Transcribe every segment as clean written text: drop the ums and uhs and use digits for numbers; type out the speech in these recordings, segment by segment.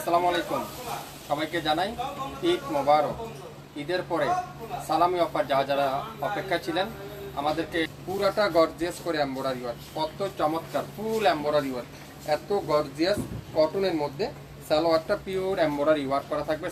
আসসালামু আলাইকুম, সবাইকে জানাই ঈদ মোবারক। ঈদের পরে সালামি অফার যারা অপেক্ষা ছিলেন, আমাদেরকে পুরাটা গর্জিয়াস করে এমব্রয়ডারি ওয়ার্ক, কত চমৎকার ফুল এমব্রয়ডারি ওয়ার্ক, এত গর্জিয়াস কটনের মধ্যে। সালোয়ারটা পিওর এমব্রয়ডারি ওয়ার্ক করা থাকবে।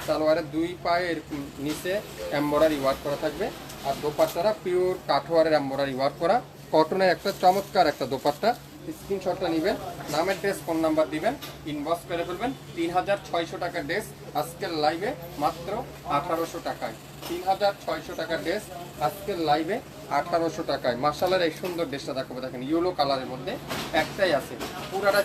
সালোয়ারের দুই পায়ের নিচে এমব্রয়ডারি ওয়ার্ক করা থাকবে। আর দোপাট্টাটা পিওর কাঠোয়ারের এমব্রয়ডারি ওয়ার্ক করা, কটনের একটা চমৎকার একটা দোপাট্টা। স্ক্রিনশটটা নেবেন, নামের ড্রেস, ফোন নাম্বার দিবেন, ইনবক্স করে ফেলবেন। 3600 টাকার ড্রেস আজকের লাইভে মাত্র 1800 টাকায়। 3600 টাকার ড্রেস আজকের লাইভে 1800 টাকায়। মাশাআল্লাহ, এই সুন্দর ড্রেসটা দেখাবো, দেখেন ইয়েলো কালারের মধ্যে একটাই আছে, পুরাটা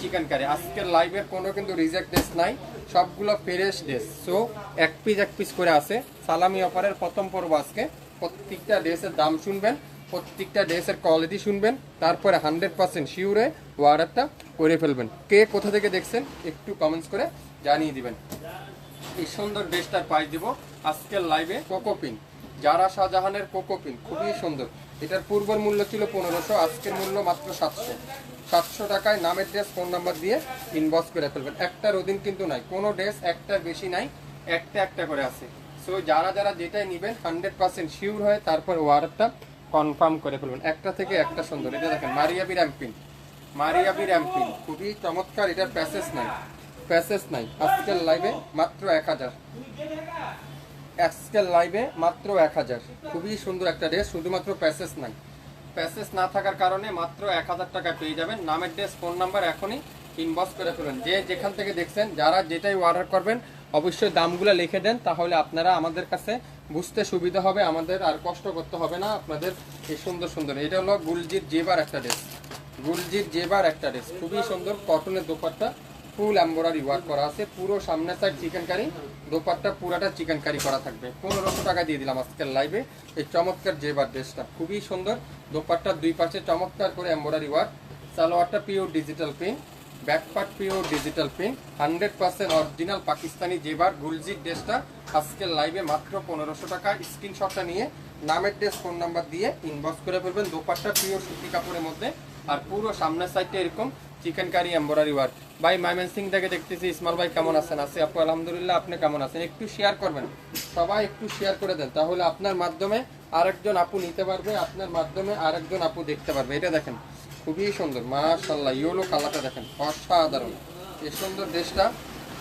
চিকেন কারি। আজকের লাইভের কোনো কিন্তু রিজেক্ট ড্রেস নাই, সবগুলো ফ্রেশ ড্রেস। সো এক পিস করে আছে। সালামি অফারের প্রথম পর্ব আজকে। প্রত্যেকটা ড্রেসের দাম শুনবেন, প্রত্যেকটা ড্রেসের কোয়ালিটি শুনবেন, তারপরে 100% শিওরে অর্ডারটা করে ফেলবেন। কে কোথা থেকে দেখছেন একটু কমেন্টস করে জানিয়ে দিবেন। এই সুন্দর ড্রেসটার প্রাইস দিব আজকের লাইভে কোকোপিন, যারা শাহজাহানের কোকোপিন, খুবই সুন্দর। এটার পূর্বের মূল্য ছিল 1500, আজকের মূল্য মাত্র 700 টাকায়। নামের ড্রেস, ফোন নাম্বার দিয়ে ইনবক্স করে ফেলবেন। একটার অধীন কিন্তু নাই, কোনো ড্রেস একটার বেশি নাই, একটা করে আছে। সো যারা যেটাই নেবেন 100% শিওর হয়ে তারপর অর্ডারটা কনফার্ম করে ফেলবেন। একটা থেকে একটা সুন্দর। এটা দেখেন মারিয়াবি র্যাম্পিন, খুবই চমৎকার। এটার প্যাসেজ নাই। আজকের লাইভে মাত্র 1000, খুবই সুন্দর একটা ড্রেস, শুধুমাত্র প্যাসেজ না থাকার কারণে মাত্র 1000 টাকা পেয়ে যাবেন। নামের ড্রেস, ফোন নাম্বার এখনই ইনবক্স করে ফেলবেন। যে যেখান থেকে দেখছেন, যারা যেটাই অর্ডার করবেন অবশ্যই দামগুলো লিখে দেন, তাহলে আপনারা আমাদের কাছে বুঝতে সুবিধা হবে, আমাদের আর কষ্ট করতে হবে না আপনাদের। এই সুন্দর এটা হলো গুলজির জেবার একটা ড্রেস, খুবই সুন্দর। কটনের দোপাট্টা, ফুল এমব্রয়ডারি ওয়ার্ক করা আছে, পুরো সামনে সাইড চিকেন কারি, দোপাট্টা পুরাটা চিকেন কারি করা থাকবে। 1500 টাকা দিয়ে দিলাম আজকের লাইভে এই চমৎকার জেবার ড্রেসটা, খুবই সুন্দর। দোপাট্টার দুই পাশে চমৎকার করে এমব্রয়ডারি ওয়ার্ক। সালোয়ারটা pure digital print, back part pure digital print, 100% original Pakistani জেবার গুলজির ড্রেসটা আজকের লাইভে মাত্র 1500 টাকা। স্ক্রিনশটটা নিয়ে নামের ড্রেস, ফোন নাম্বার দিয়ে ইনবক্স করে ফেলবেন। দোপাট্টা পিওর সুতি কাপড়ের মধ্যে, আর পুরো সামনের সাইডটা এরকম চিকেন কারি এমব্রয়ডারি ওয়ার্ক। ভাই ময়মনসিংহ থেকে দেখতেছি, ইসমাইল ভাই কেমন আছেন? আছে আপু, আলহামদুলিল্লাহ। আপনি কেমন আছেন? একটু শেয়ার করবেন, সবাই একটু শেয়ার করে দেন, তাহলে আপনার মাধ্যমে আরেকজন আপু নিতে পারবে, আপনার মাধ্যমে আরেকজন আপু দেখতে পারবে। এটা দেখেন খুবই সুন্দর, মাশাআল্লাহ। ইয়েলো কালারটা দেখেন অসাধারণ। এই সুন্দর ড্রেসটা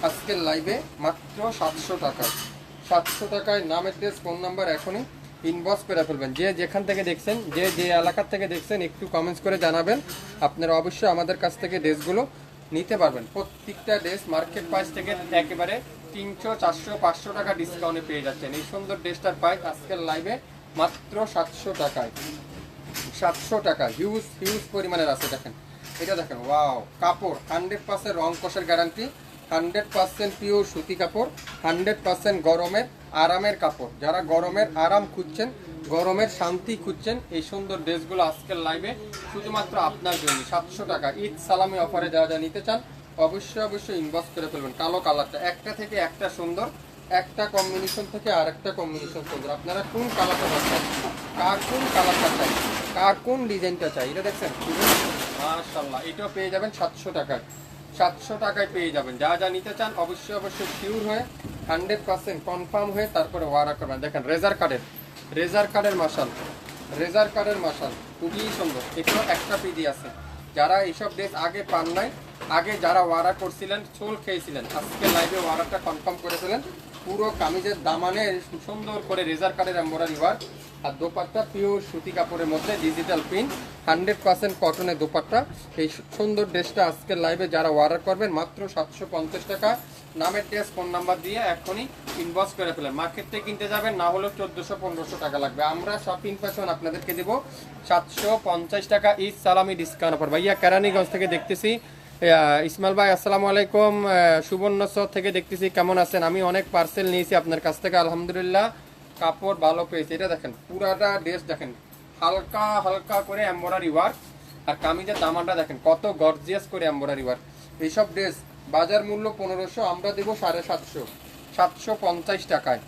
আজকের লাইভে মাত্র 700 টাকায়। নামের ড্রেস, ফোন নাম্বার এখনই ইনবক্স করে ফেলবেন। যে যেখান থেকে দেখছেন, যে এলাকার থেকে দেখছেন একটু কমেন্টস করে জানাবেন। আপনারা অবশ্যই আমাদের কাছ থেকে ড্রেসগুলো নিতে পারবেন। প্রত্যেকটা ড্রেস মার্কেট প্রাইস থেকে একেবারে 300, 400, 500 টাকা ডিসকাউন্টে পেয়ে যাচ্ছেন। এই সুন্দর ড্রেসটার প্রাইস আজকের লাইভে মাত্র 700 টাকা। হিউজ পরিমাণের আছে। দেখেন এটা দেখেন, ওয়াও। কাপড় 100% রং কষের গ্যারান্টি, 100% পিওর সুতি কাপড়, 100% গরমের আরামের কাপড়। যারা গরমের আরাম খুঁজছেন, গরমের শান্তি খুঁজছেন, এই সুন্দর ড্রেসগুলো আজকের লাইভে শুধুমাত্র আপনার জন্য 700 টাকা। ঈদ সালামি অফারে যারা নিতে চান অবশ্যই ইনবক্স করে ফেলবেন। কালো কালারটা একটা থেকে একটা সুন্দর, একটা কম্বিনেশন থেকে আরেকটা কম্বিনেশন সুন্দর। আপনারা কোন কালারটা চান, কার কোন ডিজাইনটা চাই, এটা দেখছেন মাশাআল্লাহ। এটাও পেয়ে যাবেন 700 টাকায় পেয়ে যাবেন। যা নিতে চান অবশ্যই শিওর হয়ে 100% কনফার্ম হয়ে তারপরে অর্ডার করবেন। দেখেন রেজার কার্ডের মাশাল, খুবই সুন্দর। এটাও একটা পিডি আছে। যারা এইসব ড্রেস আগে পান নাই, আগে যারা অর্ডার করছিলেন চোল খেয়েছিলেন, আজকে লাইভে অর্ডারটা কনফার্ম করে ফেলেন। পুরো কামিজের দামানে সুন্দর করে রেজার কার্ডের এমব্রয়ডারি ওয়ার্ক, আর দোপাট্টা পিওর সুতি কাপড়ের মধ্যে ডিজিটাল প্রিন্ট, 100% কটনের দোপাট্টা। এই সুন্দর ড্রেসটা আজকের লাইভে যারা অর্ডার করবেন মাত্র 750 টাকা। নামের ড্রেস, ফোন নাম্বার দিয়ে এখনই ইনবক্স করে ফেলেন। মার্কেট থেকে কিনতে যাবেন, না হলেও 1400-1500 টাকা লাগবে। আমরা শপিং ফ্যাশন আপনাদেরকে দেব 750 টাকা। ঈদ সালামি ডিসকাউন্ট অফার। ভাইয়া কেরানীগঞ্জ থেকে দেখতেছি। ইসমাইল ভাই আসসালামু আলাইকুম। সুবর্ণচর থেকে দেখতেছি, কেমন আছেন? আমি অনেক পার্সেল নিয়েছি আপনার কাছ থেকে, আলহামদুলিল্লাহ কাপড় ভালো পেয়েছি। এটা দেখেন পুরাটা ড্রেস দেখেন, হালকা করে এমব্রয়ডারি ওয়ার্ক, আর কামিজের দামানটা দেখেন কত গর্জিয়াস করে এমব্রয়ডারি ওয়ার্ক। এইসব ড্রেস বাজার মূল্য 1500, আমরা দেবো 750, 750 টাকায়।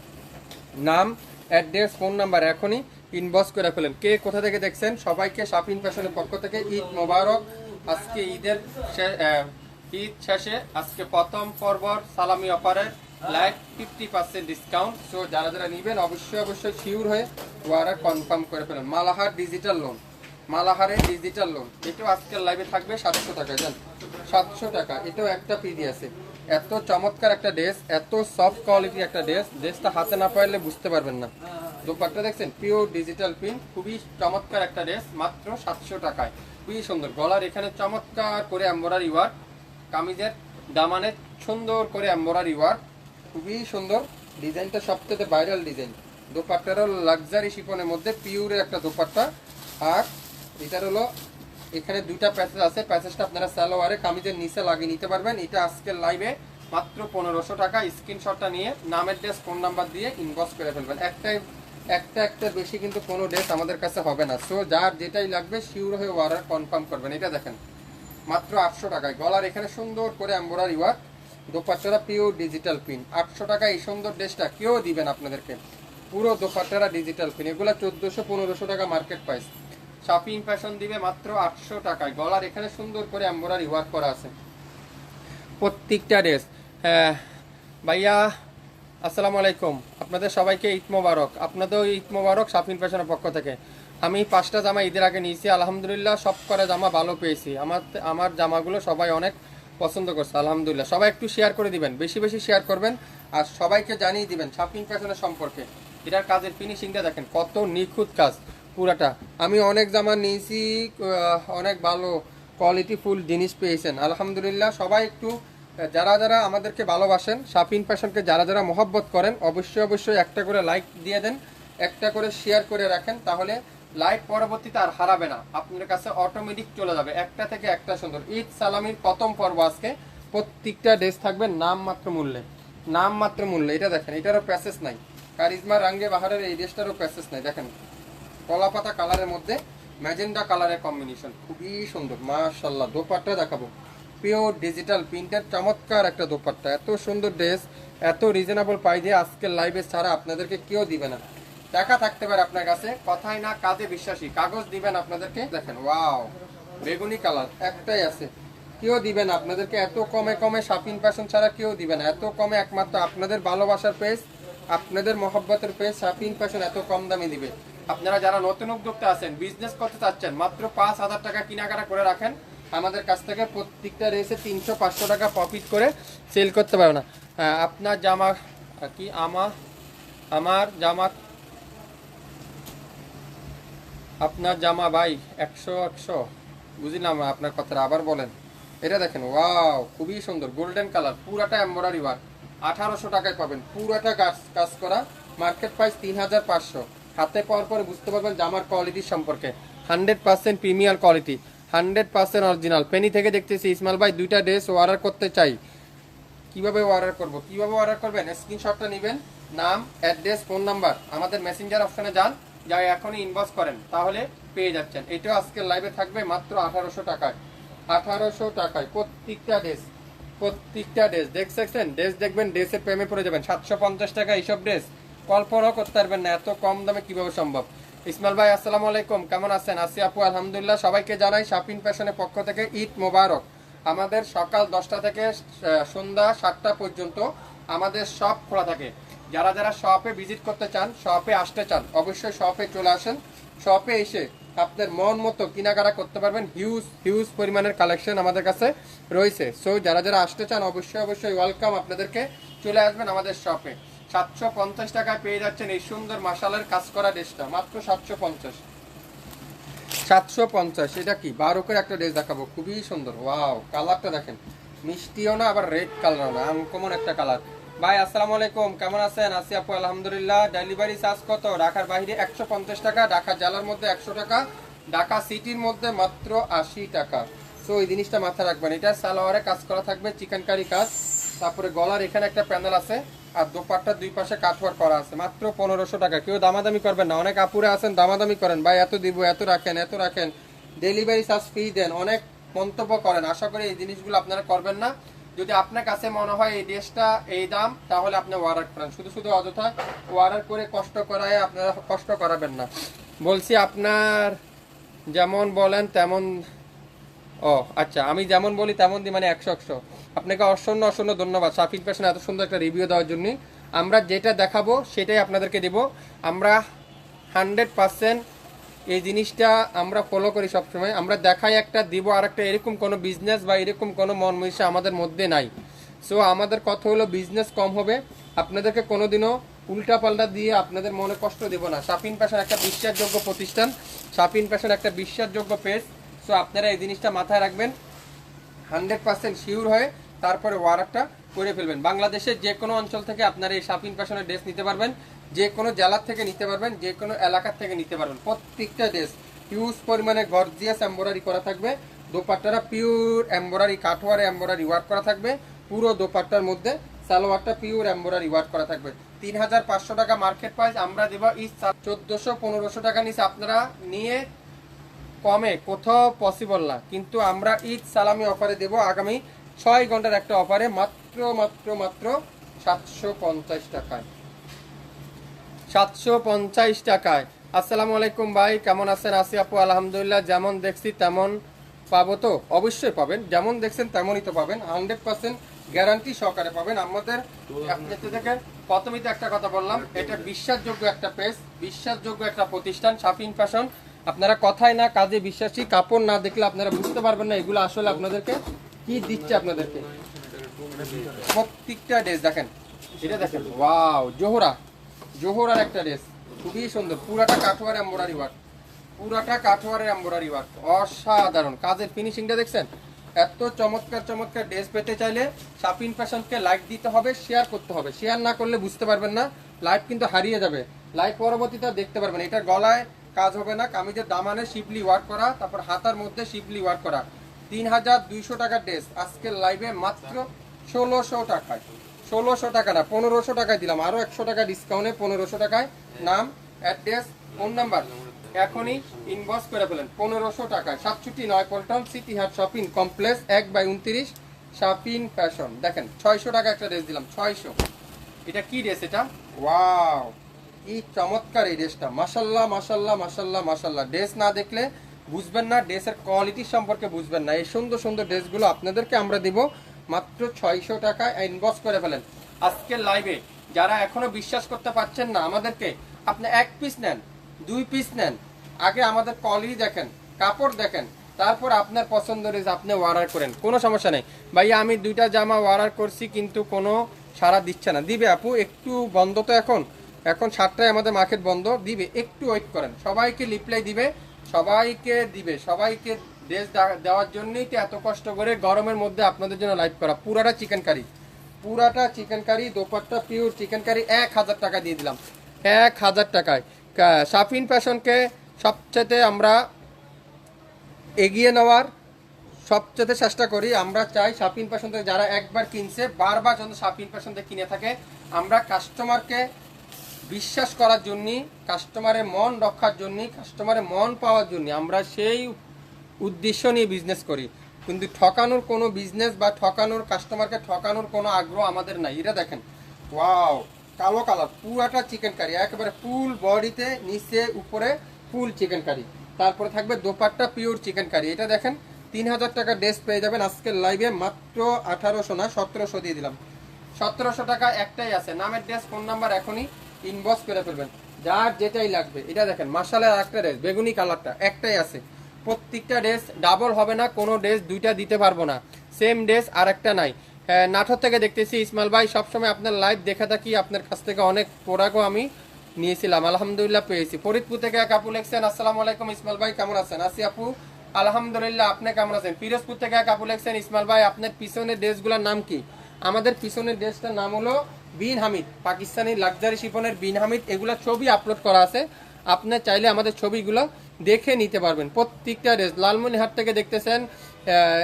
নাম, অ্যাড্রেস, ফোন নাম্বার এখনই ইনবক্স করে ফেলেন। কে কোথা থেকে দেখছেন সবাইকে শপিং ফ্যাশনের পক্ষ থেকে ঈদ মোবারক। আজকে ঈদ শেষে আজকে প্রথম পর্বর সালামি অফারের লাইভ 50% ডিসকাউন্ট। সো যারা যারা নেবেন অবশ্যই শিওর হয়ে অর্ডার কনফার্ম করে ফেলেন। মালাহার ডিজিটাল লোন, মালাহারের ডিজিটাল লোন এটাও আজকের লাইভে থাকবে 700 টাকা। জান 700 টাকা, এটাও একটা পিডি আছে। এত চমৎকার একটা ড্রেস, এত সফট কোয়ালিটির একটা ড্রেস, ড্রেসটা হাতে না পাইলে বুঝতে পারবেন না। দোপাট্টা দেখছেন পিওর ডিজিটাল প্রিন্ট, খুবই চমৎকার একটা ড্রেস, মাত্র 700 টাকায়। খুবই সুন্দর, গলার এখানে চমৎকার করে এমব্রয়ডারি ওয়ার্ক, কামিজের দামানে সুন্দর করে এমব্রয়ডারি ওয়ার্ক, খুবই সুন্দর ডিজাইনটা, সবথেকে ভাইরাল ডিজাইন। দোপাট্টারও লাক্সারি শিফনের মধ্যে পিওরের একটা দোপাট্টা। আর এটার হলো এখানে দুইটা প্যাচেস আছে, প্যাচেসটা আপনারা সালোয়ারে কামিজের নিচে লাগিয়ে নিতে পারবেন। এটা আজকের লাইভে মাত্র 1500 টাকা। স্ক্রিনশটটা নিয়ে নামের ড্রেস ফোন নাম্বার দিয়ে ইনবক্স করে ফেলবেন। একটা বেশি কিন্তু কোনো ড্রেস আমাদের কাছে হবে না। সো যার যেটাই লাগবে শিওর হয়ে অর্ডার কনফার্ম করবেন। এটা দেখেন মাত্র 800 টাকায়, গলার এখানে সুন্দর করে এমব্রয়ডারি ওয়ার্ক, দোপাট্টাটা পিওর ডিজিটাল প্রিন্ট। 800 টাকায় এই সুন্দর ড্রেসটা কেউ দিবেন আপনাদেরকে, পুরো দোপাট্টাটা ডিজিটাল প্রিন্ট। এগুলো 1400-1500 টাকা মার্কেট প্রাইস। শপিং ফ্যাশন দিবে মাত্র 800 টাকায়, গলার এখানে সুন্দর করে এমব্রয়ডারি ওয়ার্ক করা আছে প্রত্যেকটা ড্রেস। ভাইয়া আসসালামু আলাইকুম, আপনাদের সবাইকে ঈদ মোবারক। আপনাদের ঈদ মোবারক শপিং ফ্যাশনের পক্ষ থেকে। আমি 5টা জামা ঈদের আগে নিয়েছি, আলহামদুলিল্লাহ সব করে জামা ভালো পেয়েছি। আমার জামাগুলো সবাই অনেক পছন্দ করছে আলহামদুলিল্লাহ। সবাই একটু শেয়ার করে দিবেন, বেশি বেশি শেয়ার করবেন, আর সবাইকে জানিয়ে দিবেন শপিং ফ্যাশনের সম্পর্কে। এটার কাজের ফিনিশিংটা দেখেন কত নিখুঁত কাজ পুরাটা। আমি অনেক জামা নিয়েছি, অনেক ভালো কোয়ালিটি ফুল জিনিস পেয়েছেন আলহামদুলিল্লাহ। সবাই একটু যারা যারা আমাদেরকে ভালোবাসেন, শপিং ফ্যাশনকে যারা যারা মহব্বত করেন, অবশ্যই একটা করে লাইক দিয়ে দেন, একটা করে শেয়ার করে রাখেন, তাহলে লাইক পরবর্তীতে আর হারাবে না, আপনার কাছে অটোমেটিক চলে যাবে একটা থেকে একটা সুন্দর। ঈদ সালামির প্রথম পর্ব আজকে। প্রত্যেকটা ড্রেস থাকবে নামমাত্র মূল্যে, নামমাত্র মূল্যে। এটা দেখেন, এটারও প্যাসেজ নাই, কারিজমা রাঙ্গে বাহারের এই ড্রেসটারও প্যাসেজ নাই। দেখেন কলাপাতা কালারের মধ্যে ম্যাজেন্ডা কালারের কম্বিনেশন, খুবই সুন্দর মাশাআল্লাহ। দোপাট্টা দেখাবো পিওর ডিজিটাল প্রিন্টের চমৎকার একটা দোপাট্টা। এত সুন্দর ড্রেস, এত রিজনেবল প্রাইসে আজকের লাইভে ছাড়া আপনাদেরকে কেউ দিবে না। টাকা থাকতে পারে আপনার কাছে, কথাই না কাজে বিশ্বাসী, কাগজ দিবেন আপনাদেরকে। দেখেন ওয়াও, বেগুনি কালার একটাই আছে, কেউ দিবে না আপনাদেরকে এত কমে। শপিং ফ্যাশন ছাড়া কেউ দিবে না এত কমে। একমাত্র আপনাদের ভালোবাসার পেজ, আপনাদের মহব্বতের পেজ শপিং ফ্যাশন এত কম দামে দিবে। আপনারা যারা নতুন উদ্যোক্তা আছেন, বিজনেস করতে চাচ্ছেন, মাত্র 5000 টাকা কেনাকাটা করে রাখেন আমাদের কাছ থেকে। প্রত্যেকটা রেসে 300-500 টাকা প্রফিট করে সেল করতে পারবে না। আপনার জামা কি আমার জামা, আপনার জামা ভাই 100 বুঝলাম আপনার কথাটা, আবার বলেন। এটা দেখেন ওয়াও, খুবই সুন্দর গোল্ডেন কালার, পুরাটা এমব্রয়ডারি ওয়ার্ক। 1800 টাকায় পাবেন, পুরাটা কাজ করা। Market price 3500। হাতে পাওয়ার পরে বুঝতে পারবেন জামার কোয়ালিটির সম্পর্কে। 100% প্রিমিয়ার কোয়ালিটি, 100% অরিজিনাল। পেনি থেকে দেখতেছি ইসমাইল ভাই দুইটা ড্রেস অর্ডার করতে চাই, কিভাবে অর্ডার করব? কিভাবে অর্ডার করবেন? স্ক্রিনশটটা নেবেন, নাম, অ্যাড্রেস, ফোন নাম্বার, আমাদের মেসেঞ্জার অপশনে যান, যা এখনই ইনবক্স করেন, তাহলে পেয়ে যাচ্ছেন। এটাও আজকের লাইভে থাকবে মাত্র 1800 টাকায়। 1800 টাকায় প্রত্যেকটা ড্রেস দেখছেন। ড্রেস দেখবেন, ড্রেসের প্রেমে পড়ে যাবেন। 750 টাকা এইসব ড্রেস কল্পনাও করতে পারবেন না এত কম দামে কিভাবে সম্ভব। ইসমাইল ভাই আসসালামু আলাইকুম, কেমন আছেন? আসি আপু আলহামদুলিল্লাহ। সবাইকে জানাই শপিং ফ্যাশনের পক্ষ থেকে ঈদ মোবারক। আমাদের সকাল 10টা থেকে সন্ধ্যা 7টা পর্যন্ত আমাদের শপ খোলা থাকে। যারা যারা শপে ভিজিট করতে চান, শপে আসতে চান, অবশ্যই শপে চলে আসেন। শপে এসে আপনার মন মতো কেনাকাটা করতে পারবেন। হিউজ পরিমাণের কালেকশন আমাদের কাছে রয়েছে। সো যারা যারা আসতে চান অবশ্যই ওয়েলকাম, আপনাদেরকে চলে আসবেন আমাদের শপে। 750 টাকায় পেয়ে যাচ্ছেন এই সুন্দর মাশালের কাজ করা ড্রেসটা, মাত্র 750। এটা কি 12 করে একটা ড্রেস দেখাবো, খুবই সুন্দর। ওয়াও, কালারটা দেখেন, মিষ্টিও না আবার রেড কালারও না, আনকমন একটা কালার। ভাই আসসালামু আলাইকুম, কেমন আছেন? আসি আপু আলহামদুলিল্লাহ। ডেলিভারি চার্জ কত? ঢাকার বাইরে 150 টাকা, ঢাকা জেলার মধ্যে 100 টাকা, ঢাকা সিটির মধ্যে মাত্র 80 টাকা। সো এই জিনিসটা মাথায় রাখবেন। এটা সালোয়ারে কাজ করা থাকবে, চিকেন কারি কাজ, তারপরে গলার এখানে একটা প্যানেল আছে, আর দোপাট্টার দুই পাশে কাটওয়ার্ক করা আছে, মাত্র 1500 টাকা। কেউ দামাদামি করবেন না, অনেক আপুরে আছেন দামাদামি করেন, ভাই এত দিব, এত রাখেন, ডেলিভারি চার্জ ফ্রি দেন, অনেক মন্তব্য করেন। আশা করি এই জিনিসগুলো আপনারা করবেন না। যদি আপনার কাছে মনে হয় এই ড্রেসটা এই দাম, তাহলে আপনি অর্ডার করেন। শুধু অযথা অর্ডার করে কষ্ট করায় আপনারা কষ্ট করাবেন না। বলছি আপনার যেমন বলেন তেমন ও আচ্ছা, আমি যেমন বলি তেমন দিই, মানে 100 আপনাকে অসংখ্য অসংখ্য ধন্যবাদ শাফিন ফ্যাশন এত সুন্দর একটা রিভিউ দেওয়ার জন্য। আমরা যেটা দেখাবো সেটাই আপনাদেরকে দিব। আমরা 100% এই জিনিসটা আমরা ফলো করি সবসময়। আমরা দেখাই একটা, দিব আর একটা, এরকম কোনো বিজনেস বা এরকম কোনো মন মনীষা আমাদের মধ্যে নাই। সো আমাদের কথা হলো বিজনেস কম হবে, আপনাদেরকে কোনোদিনও উল্টা পাল্টা দিয়ে আপনাদের মনে কষ্ট দেব না। শাফিন ফ্যাশন একটা বিশ্বাসযোগ্য প্রতিষ্ঠান, শাফিন ফ্যাশন একটা বিশ্বাসযোগ্য পেজ। সো আপনারা এই জিনিসটা মাথায় রাখবেন, 100% শিওর হয়ে তারপরে ওয়ারাকটা করে ফেলবেন। বাংলাদেশের যে কোনো অঞ্চল থেকে আপনারা এই শাফিন ফ্যাশনের ড্রেস নিতে পারবেন, যে কোনো জেলার থেকে নিতে পারবেন, যে কোনো এলাকার থেকে নিতে পারবেন। প্রত্যেকটা ড্রেস হিউজ পরিমাণে গর্জিয়াস এমব্রয়ডারি করা থাকবে। দোপাট্টাটা পিওর এমব্রয়ডারি, কাঠওয়ারে এমব্রয়ডারি ওয়ার্ক করা থাকবে। পুরো দোপাট্টার মধ্যে সালোয়ারটা পিওর এমব্রয়ডারি ওয়ার্ক করা থাকবে। 3500 টাকা মার্কেট প্রাইস, আমরা দেবো 1400-1500 টাকা নিচে আপনারা নিয়ে কমে কোথাও পসিবল না। কিন্তু আমরা ঈদ সালামি অফারে দেব আগামী 6 ঘন্টার একটা অফারে মাত্র মাত্র মাত্র 750 টাকায়, 750 টাকায়। আসসালামু আলাইকুম ভাই, কেমন আছেন? আসি আপু আলহামদুলিল্লাহ, যেমন দেখছি তেমন পাবো তো? অবশ্যই পাবেন, যেমন দেখছেন তেমনই তো পাবেন, 100% গ্যারান্টি সহকারে পাবেন। আমাদের আপনাদের থেকে প্রথমেই তো একটা কথা বললাম, এটা বিশ্বাসযোগ্য একটা পেজ, বিশ্বাসযোগ্য একটা প্রতিষ্ঠান শাফিন ফ্যাশন। আপনারা কথায় না কাজে বিশ্বাসী, কাপড় না দেখলে আপনারা বুঝতে পারবেন না এগুলো আসলে আপনাদেরকে কি দিচ্ছে। আপনাদেরকে প্রত্যেকটা ড্রেস দেখেন, এটা দেখেন, ওয়াও, জোহরার একটা ড্রেস, খুবই সুন্দর, পুরাটা কাঠওয়ার এমব্রয়ডারি ওয়ার্ক, পুরাটা কাঠওয়ারের এমব্রয়ডারি ওয়ার্ক, অসাধারণ কাজের ফিনিশিংটা দেখছেন। এত চমৎকার চমৎকার ড্রেস পেতে চাইলে শাফিন ফ্যাশনকে লাইক দিতে হবে, শেয়ার করতে হবে। শেয়ার না করলে বুঝতে পারবেন না, লাইভ কিন্তু হারিয়ে যাবে, লাইভ পরবর্তীতে দেখতে পারবেন। এটা গলায় কাজ হবে না, কামিজের দামানে শিবলি ওয়ার্ক করা, তারপর হাতার মধ্যে শিবলি ওয়ার্ক করা। 3200 টাকার ড্রেস আজকের লাইভে মাত্র 1600 টাকায়, 1600 টাকা না 1500 টাকায় দিলাম, আরো 100 টাকা ডিসকাউন্টে 1500 টাকায়। নাম, অ্যাড্রেস, ফোন নাম্বার এখনই ইনবক্স করে ফেলেন। 1500 টাকায় 67 পল্টন সিটি হাট শপিং কমপ্লেক্স 1/29 শাফিন ফ্যাশন। দেখেন 600 টাকা একটা ড্রেস দিলাম, 600। এটা কি ড্রেস? এটা ওয়াও, কি চমৎকার এই ড্রেসটা, মাশাল্লাহ মাশাল্লাহ মাশাল্লাহ মাশাল্লাহ। ড্রেস না দেখলে বুঝবেন না, ড্রেসের কোয়ালিটি সম্পর্কে বুঝবেন না। এই সুন্দর সুন্দর ড্রেসগুলো আপনাদেরকে আমরা দিব মাত্র 600 টাকায়, ইনবক্স করে ফেলেন। আজকের লাইভে যারা এখনো বিশ্বাস করতে পারছেন না আমাদেরকে, আপনি 1 পিস নেন, 2 পিস নেন, আগে আমাদের কোয়ালিটি দেখেন, কাপড় দেখেন, তারপর আপনার পছন্দের আপনি অর্ডার করেন, কোনো সমস্যা নেই। ভাইয়া আমি 2টা জামা অর্ডার করছি কিন্তু কোনো সাড়া দিচ্ছে না। দিবে আপু, একটু বন্ধ তো এখন, এখন 7টায় আমাদের মার্কেট বন্ধ, দিবে, একটু ওয়েট করেন। সবাইকে রিপ্লাই দিবে, সবাইকে দিবে, সবাইকে ড্রেস দেওয়ার জন্যই তো এত কষ্ট করে গরমের মধ্যে আপনাদের জন্য লাইভ করা। পুরাটা চিকেন কারি, পুরাটা চিকেন কারি, দোপাট্টা পিওর চিকেন কারি, 1000 টাকা দিয়ে দিলাম, 1000 টাকায়। শাফিন ফ্যাশনকে সবচেয়ে আমরা এগিয়ে নেওয়ার সবচেয়ে চেষ্টা করি। আমরা চাই শাফিন ফ্যাশন থেকে যারা একবার কিনছে বারবার যেন শাফিন ফ্যাশন থেকে কিনে থাকে। আমরা কাস্টমারকে বিশ্বাস করার জন্য, কাস্টমারের মন রক্ষার জন্য, কাস্টমারের মন পাওয়ার জন্য আমরা সেই উদ্দেশ্য নিয়ে বিজনেস করি। কিন্তু ঠকানোর কোনো বিজনেস বা ঠকানোর, কাস্টমারকে ঠকানোর কোনো আগ্রহ আমাদের নাই। এটা দেখেন, ওয়াও, কালো কালার, পুরাটা চিকেন কারি, একেবারে ফুল বডিতে নিচে উপরে ফুল চিকেন কারি, তারপরে থাকবে দোপাট্টা পিওর চিকেন কারি। এটা দেখেন 3000 টাকা ড্রেস পেয়ে যাবেন আজকের লাইভে মাত্র 1800 না 1700 দিয়ে দিলাম। 1700 টাকা একটাই আছে, নামের ড্রেস, ফোন নাম্বার এখনই ইনবক্স করে ফেলবেন, যার যেটাই লাগবে। এটা দেখেন মাশাআল্লাহ, একটা ড্রেস বেগুনি কালারটা একটাই আছে। প্রত্যেকটা ড্রেস ডাবল হবে না, কোনো ড্রেস 2টা দিতে পারবো না, সেম ড্রেস আর একটা নাই। নাটোর থেকে দেখতেছি ইসমাইল ভাই, সবসময় আপনার লাইভ দেখা থাকি, আপনার কাছ থেকে অনেক প্রোডাক্টও আমি নিয়েছিলাম, আলহামদুলিল্লাহ পেয়েছি। ফরিদপুর থেকে এক আপু লেখছেন, আসসালামু আলাইকুম ইসমাইল ভাই, কেমন আছেন? আসি আপু আলহামদুলিল্লাহ, আপনি কেমন আছেন? পিরোজপুর থেকে এক আপু লেখছেন, ইসমাইল ভাই আপনার পিছনের ড্রেসগুলোর নাম কি? আমাদের পিছনের ড্রেসটার নাম হলো বিন হামিদ, পাকিস্তানি লাক্সারি শিফনের বিন হামিদ। এগুলা ছবি আপলোড করা আছে, আপনি চাইলে আমাদের ছবিগুলো দেখে নিতে পারবেন। প্রত্যেকটা ড্রেস লালমনিহাট থেকে দেখতেছেন,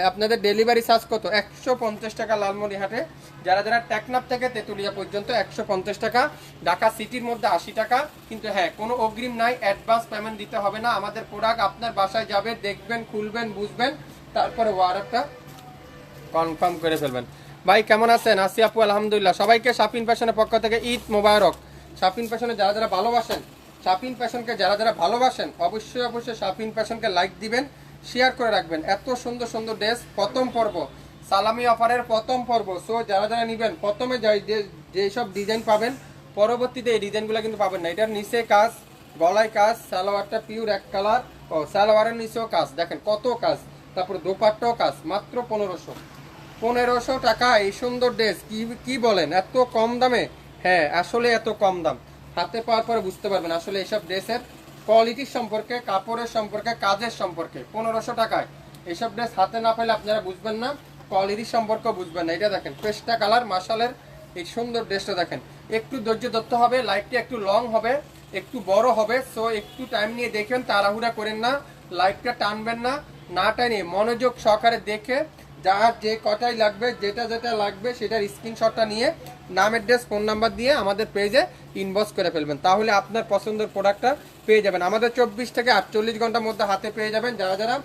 আপনাদের ডেলিভারি চার্জ কত? 150 টাকা লালমনিহাটে। যারা যারা টেকনাফ থেকে তেঁতুলিয়া পর্যন্ত 150 টাকা, ঢাকা সিটির মধ্যে 80 টাকা। কিন্তু হ্যাঁ, কোনো অগ্রিম নাই, অ্যাডভান্স পেমেন্ট দিতে হবে না। আমাদের প্রোডাক্ট আপনার বাসায় যাবে, দেখবেন, খুলবেন, বুঝবেন, তারপরে অর্ডারটা কনফার্ম করে ফেলবেন। ভাই কেমন আছেন? আসি আপু আলহামদুলিল্লাহ। সবাইকে শাফিন ফ্যাশনের পক্ষ থেকে ঈদ মোবারক। শাফিন ফ্যাশনে যারা যারা ভালোবাসেন, শাফিন ফ্যাশনকে যারা যারা ভালোবাসেন, অবশ্যই অবশ্যই শাফিন ফ্যাশনকে লাইক দিবেন, শেয়ার করে রাখবেন। এত সুন্দর সুন্দর ড্রেস, প্রথম পর্ব সালামি অফারের প্রথম পর্ব। সো যারা যারা নেবেন প্রথমে যেসব ডিজাইন পাবেন, পরবর্তীতে এই ডিজাইনগুলো কিন্তু পাবেন না। এটার নিচে কাজ, গলায় কাজ, সালোয়ারটা পিওর এক কালার, ও সালোয়ারের নিচেও কাজ, দেখেন কত কাজ। তারপর দোপাট্টাও কাজ, মাত্র 1500 টাকা এই সুন্দর ড্রেস। কি বলেন, এত কম দামে? হ্যাঁ, আসলে এত কম দাম। হাতে পাওয়ার পরে বুঝতে পারবেন আসলে এইসব ড্রেসের কোয়ালিটির সম্পর্কে, কাপড়ের সম্পর্কে, কাজের সম্পর্কে। 1500 টাকায় এইসব ড্রেস হাতে না পেলে আপনারা বুঝবেন না, কোয়ালিটির সম্পর্ক বুঝবেন না। এটা দেখেন পেস্টা কালার মাশালের এই সুন্দর ড্রেসটা দেখেন। একটু ধৈর্য ধরতে হবে, লাইভটি একটু লং হবে, একটু বড় হবে। সো একটু টাইম নিয়ে দেখবেন, তাড়াহুড়া করেন না, লাইভটা টানবেন না, না টাইনে মনোযোগ সহকারে দেখে যার যে কটাই লাগবে, যেটা যেটা লাগবে সেটার স্ক্রিনশটটা নিয়ে নাম, অ্যাড্রেস, ফোন নাম্বার দিয়ে আমাদের পেজে ইনবক্স করে ফেলবেন। তাহলে আপনার পছন্দের প্রোডাক্টটা পেয়ে যাবেন। আমাদের 24 থেকে 48 ঘন্টার মধ্যে হাতে পেয়ে যাবেন যারা যারা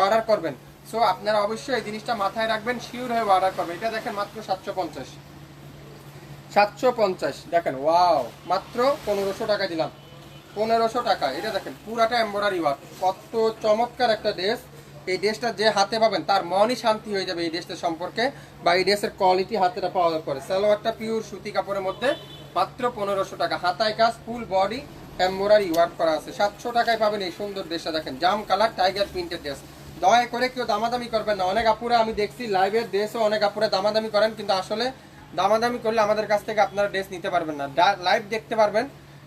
অর্ডার করবেন। সো আপনারা অবশ্যই এই জিনিসটা মাথায় রাখবেন, শিওর হয়ে অর্ডার করবেন। এটা দেখেন মাত্র 750 দেখেন, ওয়াও, মাত্র 1500 টাকা দিলাম, 1500 টাকা। এটা দেখেন পুরাটা এমব্রয়ডারি ওয়ার্ক, কত চমৎকার একটা ড্রেস। এই ড্রেসটা যে হাতে পাবেন তার মনই শান্তি হয়ে যাবে এই ড্রেসটার সম্পর্কে, বা এই ড্রেসের কোয়ালিটি হাতেটা পাওয়ার পরে। সালোয়ারটা পিওর সুতি কাপড়ের মধ্যে, মাত্র 1500 টাকা। হাতায় কাজ, ফুল বডি এমব্রয়ডারি ওয়ার্ক করা আছে। 700 টাকায় পাবেন এই সুন্দর ড্রেসটা। দেখেন জাম কালার টাইগার প্রিন্টের ড্রেস। দয়া করে কেউ দামাদামি করবেন না। অনেক আপুরা আমি দেখছি লাইভের ড্রেসও অনেক আপুরা দামাদামি করেন, কিন্তু আসলে দামাদামি করলে আমাদের কাছ থেকে আপনারা ড্রেস নিতে পারবেন না। লাইভ দেখতে পারবেন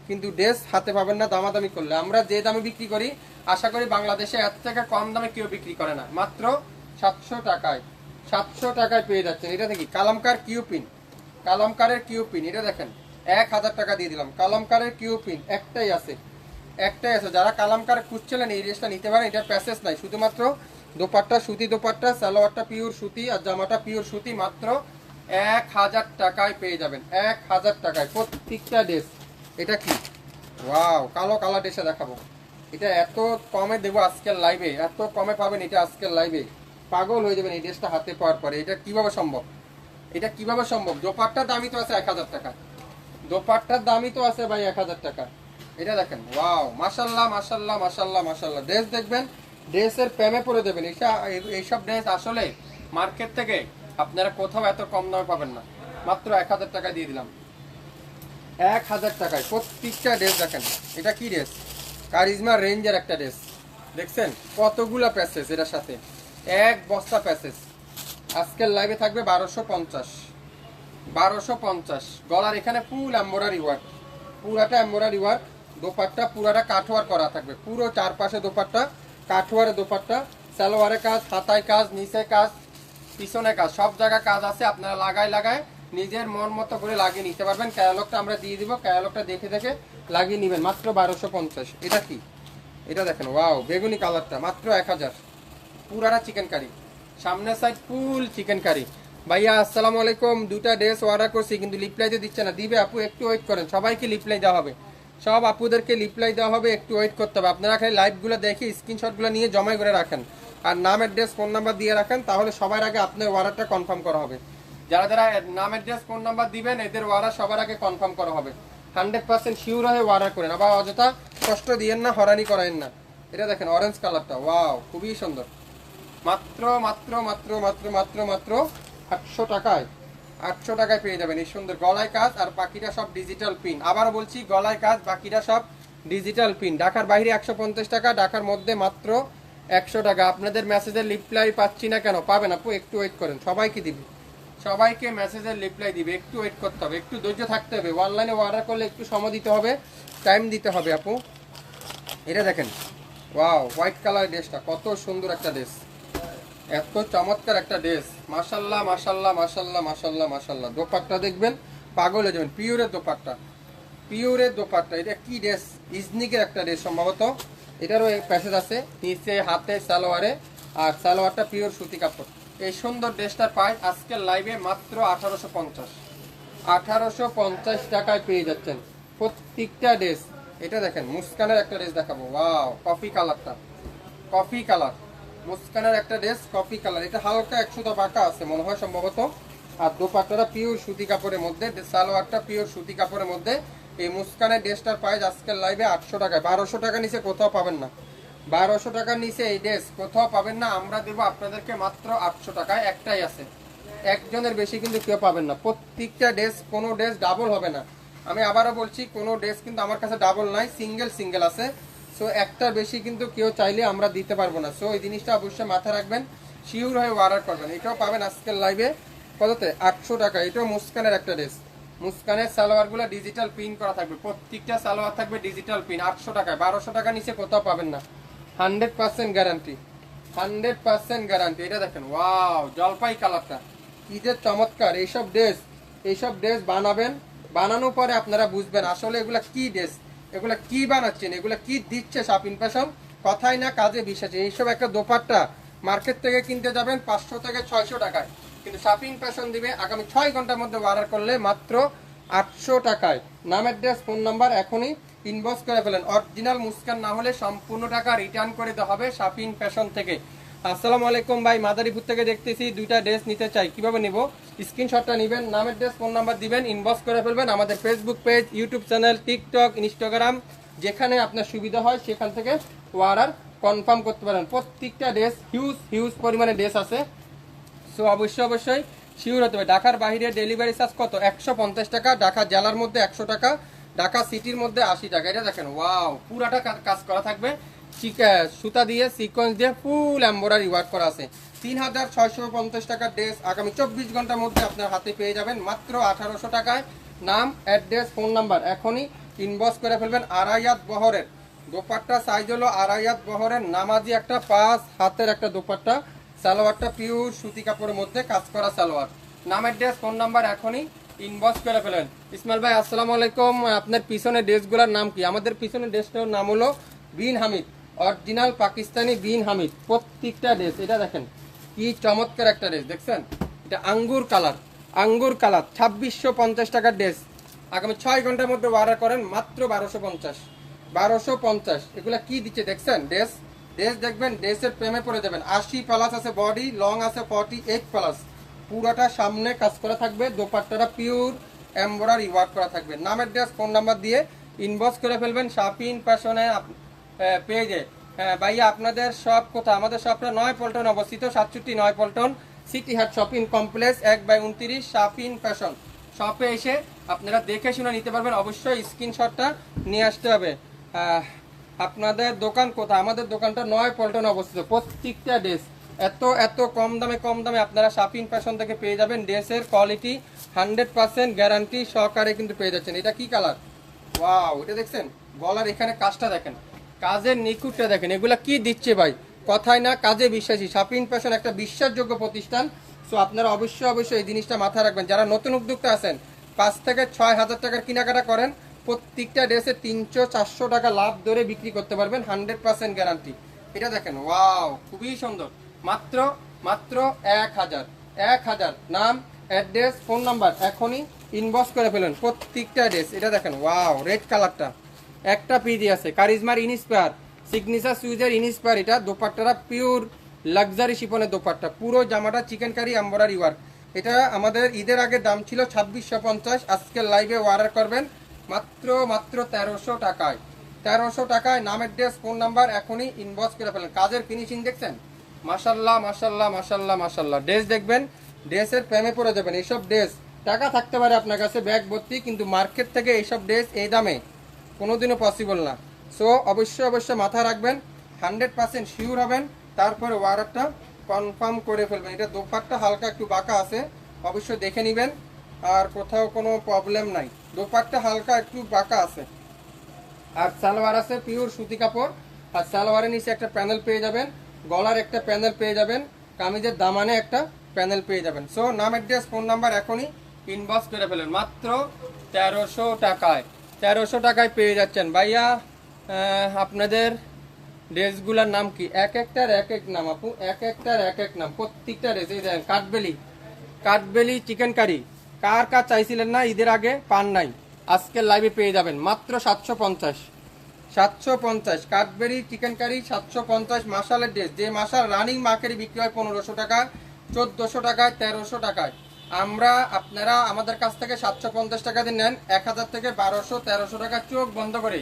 কিন্তু ড্রেস হাতে পাবেন না দামাদামি করলে। আমরা যে দামে বিক্রি করি, আশা করি বাংলাদেশে এর থেকে কম দামে কেউ বিক্রি করে না। মাত্র 700 টাকায়, 700 টাকায় পেয়ে যাচ্ছেন। এটা দেখি কালামকার কিউপিন, কালামকারের কিউপিন। এটা দেখেন 1000 টাকা দিয়ে দিলাম। কালামকারের কিউপিন একটাই আছে, একটাই আছে। যারা কালামকার খুঁজছিলেন এই ড্রেসটা নিতে পারেন। এটার প্যাসেজ নাই, শুধুমাত্র দোপাট্টা সুতি দোপাট্টা, সালোয়ারটা পিওর সুতি আর জামাটা পিওর সুতি। মাত্র 1000 টাকায় পেয়ে যাবেন, 1000 টাকায় প্রত্যেকটা ড্রেস। এটা কি, ওয়াও, কালো কালার ড্রেসে দেখাবো। এটা এত কমে দেবো আজকের লাইভে, এত কমে পাবেন এটা আজকের লাইভে, পাগল হয়ে যাবেন এই ড্রেসটা হাতে পাওয়ার পরে। এটা কিভাবে সম্ভব, এটা কিভাবে সম্ভব? দোপাট্টার দামই তো আছে 1000 টাকা, দোপাট্টার দামই তো আছে ভাই 1000 টাকা। এটা দেখেন, ওয়াও, মাশাল্লাহ মাশাল্লাহ মাশাল্লাহ মাশাল্লাহ। ড্রেস দেখবেন, ড্রেসের প্রেমে পড়ে দেবেন। এইসব ড্রেস আসলে মার্কেট থেকে আপনারা কোথাও এত কম দামে পাবেন না। মাত্র 1000 টাকা দিয়ে দিলাম, 1000 টাকায় প্রত্যেকটা ড্রেস। দেখেন এটা কি ড্রেস, কারিজমা রেঞ্জের একটা ড্রেস। দেখছেন কতগুলা প্যাসেজ এটার সাথে, এক বস্তা প্যাসেজ। আজকের লাইভে থাকবে 1250। গলার এখানে ফুল এমব্রয়ডারি ওয়ার্ক, পুরাটা এমব্রয়ডারি ওয়ার্ক। দোপাট্টা পুরাটা কাঠওয়ার করা থাকবে, পুরো চারপাশে দোপাট্টা কাঠওয়ারের দোপাট্টা। সালোয়ারে কাজ, হাতায় কাজ, নিচে কাজ, পিছনে কাজ, সব জায়গায় কাজ আছে। আপনারা লাগায় নিজের মন মতো করে লাগিয়ে নিতে পারবেন। ক্যাটালগটা আমরা দিয়ে দিব, ক্যাটালগটা দেখে দেখে লাগিয়ে নেবেন। মাত্র 1250। এটা কি, এটা দেখেন, ওয়াও, বেগুনি কালারটা, মাত্র 1000। পুরাটা চিকেন কারি, সামনের সাইড ফুল চিকেন কারি। ভাইয়া আসসালামু আলাইকুম, দুটা ড্রেস অর্ডার করছি কিন্তু লিপ্লাই তো দিচ্ছে না। দিবে আপু, একটু ওয়েট করেন। সবাইকে লিপ্লাই দেওয়া হবে, সব আপুদেরকে লিপ্লাই দেওয়া হবে, একটু ওয়েট করতে হবে। আপনারা খালি লাইভগুলো দেখে স্ক্রিনশটগুলো নিয়ে জমা করে রাখেন, আর নাম, অ্যাড্রেস, ফোন নাম্বার দিয়ে রাখেন, তাহলে সবার আগে আপনার অর্ডারটা কনফার্ম করা হবে। যারা যারা নাম, অ্যাড্রেস, ফোন নাম্বার দিবেন এদের অর্ডার সবার আগে কনফার্ম করা হবে। 100% শিওর হয়ে অর্ডার করেন, আবার অযথা কষ্ট দিয়েন না, হরানি করায়েন না। এটা দেখেন অরেঞ্জ কালারটা, ওয়াও, খুবই সুন্দর। মাত্র মাত্র মাত্র মাত্র মাত্র মাত্র 800 টাকায়, 800 টাকায় পেয়ে যাবেন এই সুন্দর গলায় কাজ, আর বাকিটা সব ডিজিটাল পিন। আবার বলছি, গলায় কাজ, বাকিটা সব ডিজিটাল পিন। ঢাকার বাইরে 150 টাকা, ঢাকার মধ্যে মাত্র 100 টাকা। আপনাদের মেসেজের রিপ্লাই পাচ্ছি না কেন? পাবেন আপু, একটু ওয়েট করেন। সবাইকে দিবে, সবাইকে মেসেজের রিপ্লাই দিবে, একটু ওয়েট করতে হবে, একটু ধৈর্য থাকতে হবে। অনলাইনে অর্ডার করলে একটু সময় দিতে হবে, টাইম দিতে হবে আপু। এটা দেখেন, ওয়াও, হোয়াইট কালার ড্রেসটা, কত সুন্দর একটা ড্রেস, এত চমৎকার একটা ড্রেস। মাশাল্লাহ মাশাল্লাহ মাশাল্লাহ মাশাল্লাহ মাশাল্লাহ। দোপাট্টা দেখবেন, পাগল হয়ে যাবেন। পিওরের দোপাট্টা, পিওরের দোপাট্টা। এটা কি ড্রেস, ইজনিকের একটা ড্রেস সম্ভবত। এটারও প্যাসেজ আছে নিচে, হাতে, সালোয়ারে, আর সালোয়ারটা পিওর সুতি কাপড়। এই সুন্দর ড্রেসটার প্রাইস আজকের লাইভে মাত্র 1850। 1850 টাকায় পেয়ে যাচ্ছেন প্রত্যেকটা ড্রেস। এটা দেখেন মুস্কানের একটা ড্রেস দেখাবো, ওয়াও, কফি কালারটা, কফি কালার, মুস্কানের একটা ড্রেস, কফি কালার। এটা হালকা 100 বাঁকা আছে মনে হয় সম্ভবত। আর দোপাট্টাটা পিওর সুতি কাপড়ের মধ্যে, সালোয়ারটা পিওর সুতি কাপড়ের মধ্যে। এই মুস্কানের ড্রেসটার প্রাইস আজকের লাইভে 800 টাকায়, 1200 টাকা নিচে কোথাও পাবেন না। 1200 টাকার নিচে এই ড্রেস কোথাও পাবেন না। আমরা দেবো আপনাদেরকে মাত্র 800 টাকায়, একটাই আছে, একজনের বেশি কিন্তু কেউ পাবেন না। প্রত্যেকটা ড্রেস, কোনো ড্রেস ডাবল হবে না। আমি আবারও বলছি, কোনো ড্রেস কিন্তু আমার কাছে ডাবল নাই, সিঙ্গেল সিঙ্গেল আছে। সো একটা বেশি কিন্তু কেউ চাইলে আমরা দিতে পারবো না। সো এই জিনিসটা অবশ্যই মাথায় রাখবেন, শিওর হয়ে অর্ডার করবেন। এটাও পাবেন আজকের লাইভে কততে, 800 টাকা। এটাও মুস্কানের একটা ড্রেস, মুস্কানের সালোয়ারগুলো ডিজিটাল প্রিন্ট করা থাকবে, প্রত্যেকটা সালোয়ার থাকবে ডিজিটাল প্রিন্ট, 800 টাকায়। 1200 টাকা নিচে কোথাও পাবেন না, 100% গ্যারান্টি, 100% গ্যারান্টি। এটা দেখেন, ওয়াও, জলপাই কালারটা কি যে চমৎকার। এইসব ড্রেস বানাবেন, বানানোর পরে আপনারা বুঝবেন আসলে এগুলা কি ড্রেস, এগুলা কি বানাচ্ছেন, এগুলা কি দিচ্ছে শাপিং ফ্যাশন। কথাই না কাজে বিশ্বাসী। এইসব একটা দোপাট্টা মার্কেট থেকে কিনতে যাবেন 500 থেকে 600 টাকায়, কিন্তু শাপিং ফ্যাশন দিবে আগামী 6 ঘন্টার মধ্যে অর্ডার করলে মাত্র 800 টাকায়। নাম, অ্যাড্রেস, ফোন নাম্বার এখনই ইনবক্স করে ফেলেন। অরিজিনাল মুস্কান না হলে সম্পূর্ণ টাকা রিটার্ন করে দেওয়া হবে শাপিং ফ্যাশন থেকে। আসসালামু আলাইকুম ভাই, মাদারীপুর থেকে দেখতেছি, দুইটা ড্রেস নিতে চাই, কিভাবে নিব? স্ক্রিনশটটা নেবেন, নাম, অ্যাড্রেস, ফোন নাম্বার দিবেন, ইনবক্স করে ফেলবেন। আমাদের Facebook page, YouTube channel, TikTok, Instagram, যেখানে আপনার সুবিধা হয় সেখান থেকে অর্ডার কনফার্ম করতে পারেন। প্রত্যেকটা ড্রেস হিউজ পরিমাণে ড্রেস আছে। সো অবশ্যই শিওর হতে হবে। ঢাকার বাইরে ডেলিভারি চার্জ কত? 150 টাকা। ঢাকা জেলার মধ্যে 100 টাকা, ঢাকা সিটির মধ্যে 80 টাকা। এটা দেখেন, ওয়াও, পুরাটা কাজ করা থাকবে, সুতা দিয়ে সিকোয়েন্স দিয়ে ফুল এমব্রয়ডারি ওয়ার্ক করা আছে। 3650 টাকার ড্রেস আগামী 24 ঘন্টার মধ্যে আপনার হাতে পেয়ে যাবেন মাত্র 1800 টাকায়। নাম, অ্যাড্রেস, ফোন নাম্বার এখনই ইনবক্স করে ফেলবেন। আড়াইয়াত বহরের দোপাট্টা, সাইজ হলো আড়াইয়াত বহরের, নামাজি একটা 5 হাতের একটা দোপাট্টা, সালোয়ারটা পিওর সুতি কাপড়ের মধ্যে কাজ করা সালোয়ার। নাম, অ্যাড্রেস, ফোন নাম্বার এখনই ইনবক্স করে ফেলেন। ইসমাইল ভাই আসসালামু আলাইকুম, আপনার পিছনে ড্রেসগুলোর নাম কি? আমাদের পিছনে ড্রেসটার নাম হলো বিন হামিদ, অরিজিনাল পাকিস্তানি বিন হামিদ। প্রত্যেকটা ড্রেস, এটা দেখেন কি চমৎকার একটা ড্রেস, দেখছেন? এটা আঙ্গুর কালার, 2650 টাকার ড্রেস। আগামী 6 ঘন্টার মধ্যে অর্ডার করেন মাত্র 1250। এগুলা কি দিচ্ছে দেখছেন? ড্রেস দেখবেন, ড্রেসের প্রেমে পড়ে যাবেন। 80 প্লাস আছে বডি, লং আছে 48 প্লাস, পুরোটা সামনে কাজ করা থাকবে, দোপাট্টাটা পিওর এমব্রয়ডারি ওয়ার্ক করা থাকবে। নাম, অ্যাড্রেস, ফোন নাম্বার দিয়ে ইনবক্স করে ফেলবেন শাপিং ফ্যাশনে পেজে। হ্যাঁ ভাইয়া, আপনাদের সব কোথায়? আমাদের সবটা 9 পল্টন অবস্থিত, 67 9 পল্টন, সিটি হাট শপিং কমপ্লেক্স 1/29 শাপিং ফ্যাশন। শপে এসে আপনারা দেখে শুনে নিতে পারবেন। অবশ্যই স্ক্রিনশটটা নিয়ে আসতে হবে। আপনাদের দোকান কোথায়? আমাদের দোকানটা 9 পল্টন অবস্থিত। প্রত্যেকটা ড্রেস এত কম দামে আপনারা শাপিং ফ্যাশন থেকে পেয়ে যাবেন। ড্রেসের কোয়ালিটি 100% গ্যারান্টি সহকারে কিন্তু পেয়ে যাচ্ছেন। এটা কি কালার? ওয়াও, এটা দেখছেন? গলার এখানে কাজটা দেখেন, কাজের নিখুঁতটা দেখেন। এগুলা কি দিচ্ছে ভাই? কথায় না কাজে বিশ্বাসী। শাপিং ফ্যাশন একটা বিশ্বাসযোগ্য প্রতিষ্ঠান। সো আপনারা অবশ্যই এই জিনিসটা মাথায় রাখবেন। যারা নতুন উদ্যোক্তা আছেন, 5 থেকে 6 হাজার টাকার কেনাকাটা করেন, প্রত্যেকটা ড্রেসে 300-400 টাকা লাভ ধরে বিক্রি করতে পারবেন, 100% গ্যারান্টি। এটা দেখেন, ওয়াও, খুবই সুন্দর। মাত্র 1000। নাম, অ্যাড্রেস, ফোন নাম্বার এখনই ইনবক্স করে ফেলুন প্রত্যেকটা ড্রেস। এটা দেখেন, ওয়াও, রেড কালারটা একটা পিজি আছে, কারিজমার ইনস্পায়ার, সিগনেচার সুইজের ইনস্পায়ার। এটা দোপাট্টাটা পিওর লাক্সারি শিফনের দোপাট্টা, পুরো জামাটা চিকেন কারি এমব্রয়ডারি ওয়ার্ক। এটা আমাদের ঈদের আগে দাম ছিল 2650, আজকের লাইভে অর্ডার করবেন মাত্র 1300 টাকায়। 1300 টাকায়। নাম, অ্যাড্রেস, ফোন নাম্বার এখনই ইনবক্স করে ফেলেন। কাজের ফিনিশিং দেখছেন? মাশাল্লাহ। ড্রেস দেখবেন, ড্রেসের প্রেমে পড়ে যাবেন। এইসব ড্রেস টাকা থাকতে পারে আপনার কাছে ব্যাগ ভর্তি, কিন্তু মার্কেট থেকে এইসব ড্রেস এই দামে কোনোদিনও পসিবল না। সো অবশ্যই মাথায় রাখবেন, 100% শিওর হবেন, তারপরে অর্ডারটা কনফার্ম করে ফেলবেন। এটা দোপাট্টা হালকা একটু বাঁকা আছে, অবশ্যই দেখে নেবেন, আর কোথাও কোনো প্রবলেম নাই। দোপাট্টা হালকা একটু বাঁকা আছে, আর সালোয়ার আছে পিওর সুতি কাপড়, আর সালোয়ারের নিচে একটা প্যানেল পেয়ে যাবেন, গলার একটা প্যানেল পেয়ে যাবেন, কামিজের দামানে একটা প্যানেল পেয়ে যাবেন। সো নাম, অ্যাড্রেস, ফোন নাম্বার এখনই ইনবক্স করে ফেলেন মাত্র 1300 টাকায়। 1300 টাকায় পেয়ে যাচ্ছেন ভাইয়া। আপনাদের ড্রেসগুলোর নাম কি? এক একটার এক এক নাম আপু, এক একটার এক এক নাম। প্রত্যেকটা ড্রেস এই দেখেন, কাঠবেলি চিকেন কারি, কার চাইছিলেন না ঈদের আগে, পান নাই, আজকের লাইভে পেয়ে যাবেন মাত্র 750। কাঠবেরি চিকেন কারি 750। মাসালের ড্রেস, যে মাসাল রানিং মার্কেটে বিক্রি হয় 1500 টাকা, 1400 টাকায়, 1300 টাকায়। আপনারা আমাদের কাছ থেকে 750 টাকা দিয়ে নেন, 1000 থেকে 1200-1300 টাকা চোখ বন্ধ করে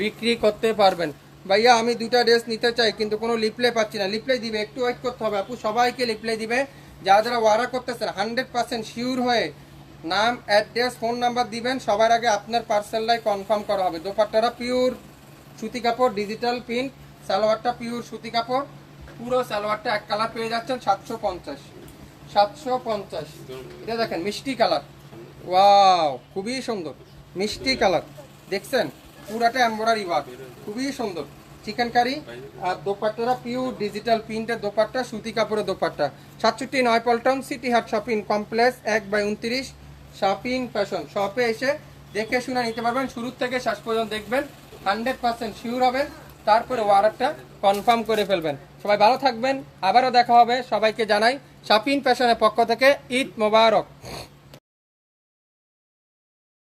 বিক্রি করতে পারবেন। ভাইয়া আমি দুটা ড্রেস নিতে চাই কিন্তু কোনো রিপ্লে পাচ্ছি না। রিপ্লে দিবে, একটু ওয়েট করতে হবে আপু, সবাইকে রিপ্লে দিবে। যারা যারা অর্ডার করতেছেন 100% শিওর হয়ে নাম, অ্যাড্রেস, ফোন নাম্বার দিবেন। সবার আগে আপনার পার্সেলটাই কনফার্ম করা হবে। দোপাট্টাটা পিওর সুতি কাপড়, ডিজিটাল প্রিন্ট, সালোয়ারটা পিওর সুতি কাপড়। পুরো সালোয়ারটা এক কালার পেয়ে যাচ্ছেন 750। এটা দেখেন মিষ্টি কালার, ওয়াও খুবই সুন্দর মিষ্টি কালার, দেখছেন পুরাটা এমব্রয়ডারি ওয়ার্ক, খুবই সুন্দর চিকেন কারি। আর দোপাট্টাটা পিওর ডিজিটাল প্রিন্টের দোপাট্টা, সুতি কাপড়ের দোপাট্টা। 67 নয়পল্টন সিটি হাট শপিং কমপ্লেক্স 1/29 শপিং ফ্যাশন শপে এসে দেখে শুনে নিতে পারবেন। শুরু থেকে শেষ পর্যন্ত দেখবেন, 100% শিওর হবেন, তারপরে অর্ডারটা কনফার্ম করে ফেলবেন। সবাই ভালো থাকবেন, আবারও দেখা হবে। সবাইকে জানাই শপিং ফ্যাশনের পক্ষ থেকে ঈদ মোবারক।